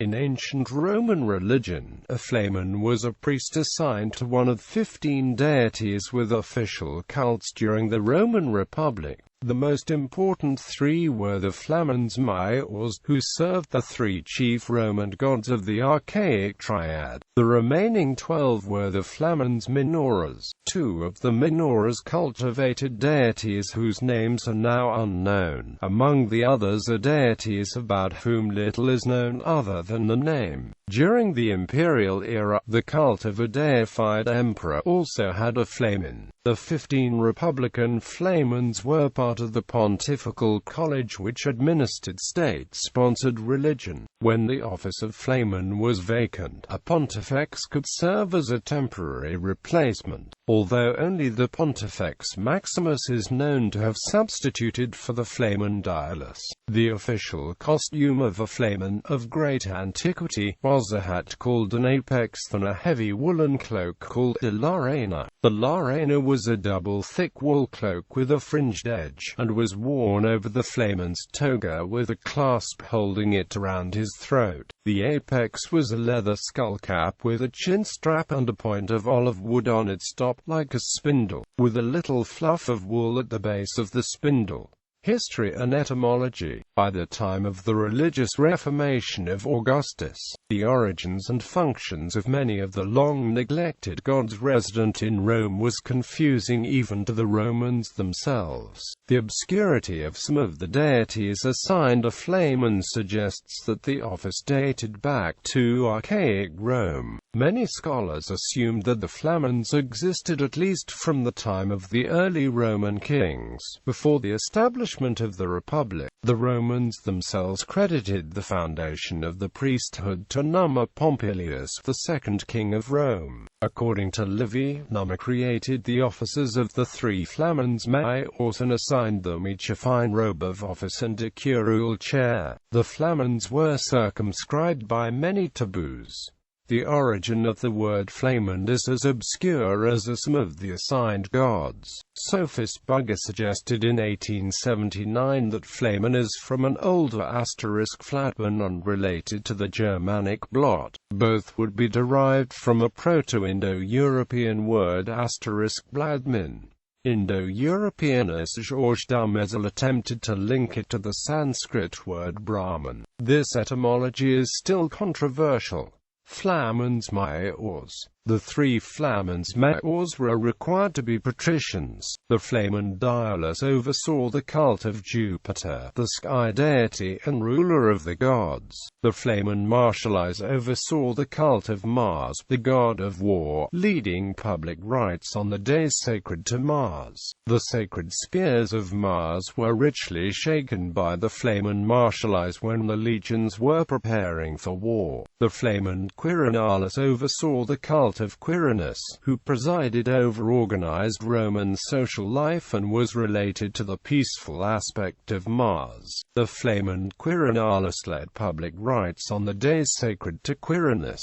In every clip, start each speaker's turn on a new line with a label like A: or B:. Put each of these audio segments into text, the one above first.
A: In ancient Roman religion, a flamen was a priest assigned to one of 15 deities with official cults during the Roman Republic. The most important three were the Flamines maiores, who served the three chief Roman gods of the Archaic Triad. The remaining 12 were the Flamines maiores, two of the maiores cultivated deities whose names are now unknown. Among the others are deities about whom little is known other than the name. During the imperial era, the cult of a deified emperor also had a flamen. The 15 republican flamines were part of the pontifical college which administered state-sponsored religion. When the office of flamen was vacant, a pontifex could serve as a temporary replacement, although only the pontifex maximus is known to have substituted for the flamen dialis. The official costume of a flamen of great antiquity was a hat called an apex than a heavy woolen cloak called a laurana. The laurana was a double thick wool cloak with a fringed edge, and was worn over the flamen's toga with a clasp holding it around his throat. The apex was a leather skullcap with a chin strap and a point of olive wood on its top, like a spindle, with a little fluff of wool at the base of the spindle. History and etymology. By the time of the religious reformation of Augustus, the origins and functions of many of the long-neglected gods resident in Rome was confusing even to the Romans themselves. The obscurity of some of the deities assigned a flamen suggests that the office dated back to archaic Rome. Many scholars assumed that the flamines existed at least from the time of the early Roman kings, before the establishment of the Republic. The Romans themselves credited the foundation of the priesthood to Numa Pompilius, the second king of Rome. According to Livy, Numa created the offices of the three Flamines maiores and assigned them each a fine robe of office and a curule chair. The Flamines were circumscribed by many taboos. The origin of the word flamen is as obscure as some of the assigned gods. Sophist Bugger suggested in 1879 that flamen is from an older *flatman unrelated to the Germanic blot. Both would be derived from a Proto-Indo-European word *bladmin. Indo-Europeanist Georges Dumézil attempted to link it to the Sanskrit word Brahman. This etymology is still controversial. Flamines maiores. The three Flamines maiores were required to be patricians. The flamen dialis oversaw the cult of Jupiter, the sky deity and ruler of the gods. The flamen martialis oversaw the cult of Mars, the god of war, leading public rites on the days sacred to Mars. The sacred spears of Mars were richly shaken by the flamen martialis when the legions were preparing for war. The flamen quirinalis oversaw the cult of Quirinus, who presided over organized Roman social life and was related to the peaceful aspect of Mars. The flamen quirinalis led public rites on the days sacred to Quirinus.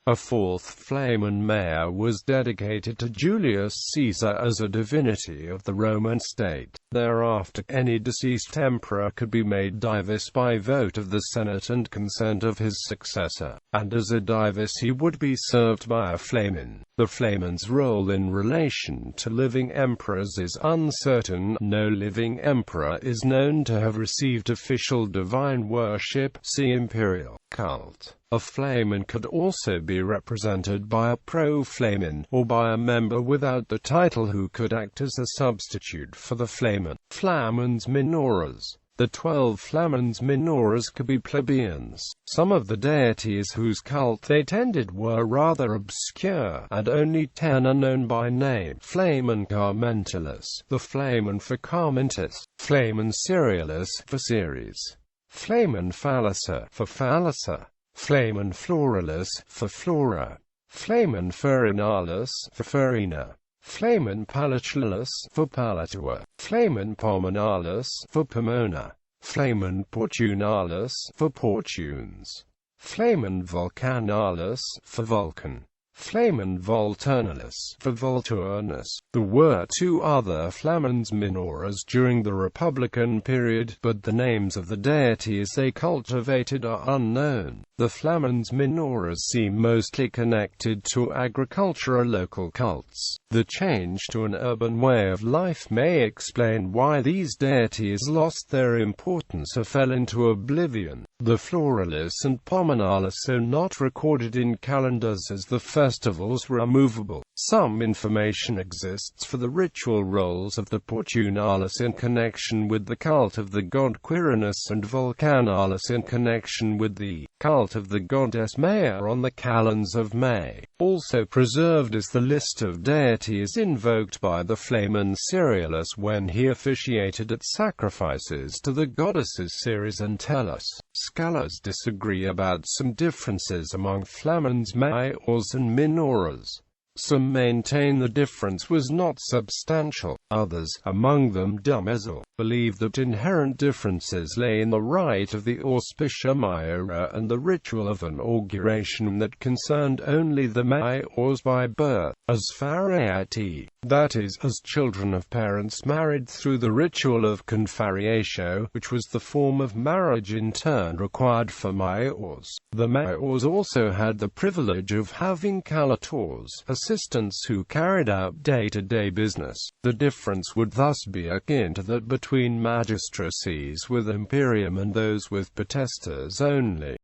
A: A fourth flamen mayor was dedicated to Julius Caesar as a divinity of the Roman state. Thereafter, any deceased emperor could be made divus by vote of the Senate and consent of his successor, and as a divus he would be served by a flamen. The flamen's role in relation to living emperors is uncertain. No living emperor is known to have received official divine worship. See imperial cult. A flamen could also be represented by a pro-flamen, or by a member without the title who could act as a substitute for the flamen. Flamines maiores. The 12 Flamines maiores could be plebeians. Some of the deities whose cult they tended were rather obscure, and only 10 are known by name. Flamen Carmentilus, the flamen for Carmentis, Flamen Cerealis for Ceres, Flamen Phallisa for Phallisa, Flamen Floralis for Flora, Flamen Furinalis for Furina, Flamen Palatialis for Palatua, Flamen Pomonalis for Pomona, Flamen Portunalis for Portunes, Flamen Vulcanalis for Vulcan, Flamen Volturnalis for Volturnus. There were two other Flamines maiores during the Republican period, but the names of the deities they cultivated are unknown. The Flamines maiores seem mostly connected to agriculture or local cults. The change to an urban way of life may explain why these deities lost their importance or fell into oblivion. The Floralis and Pominalis are not recorded in calendars as the festivals were movable. Some information exists for the ritual roles of the Portunalis in connection with the cult of the god Quirinus and Vulcanalis in connection with the cult of the goddess Maia on the calends of May. Also preserved is the list of deities invoked by the Flamen Cerealis when he officiated at sacrifices to the goddesses Ceres and Tellus. Scholars disagree about some differences among Flamines maiores and maiores. Some maintain the difference was not substantial. Others, among them Dumézil, believe that inherent differences lay in the rite of the auspicia maiora and the ritual of inauguration that concerned only the maiores by birth, as fariati, that is, as children of parents married through the ritual of confariatio, which was the form of marriage in turn required for maiores. The maiores also had the privilege of having callators, assistants who carried out day-to-day business. The difference would thus be akin to that between magistracies with imperium and those with potestas only.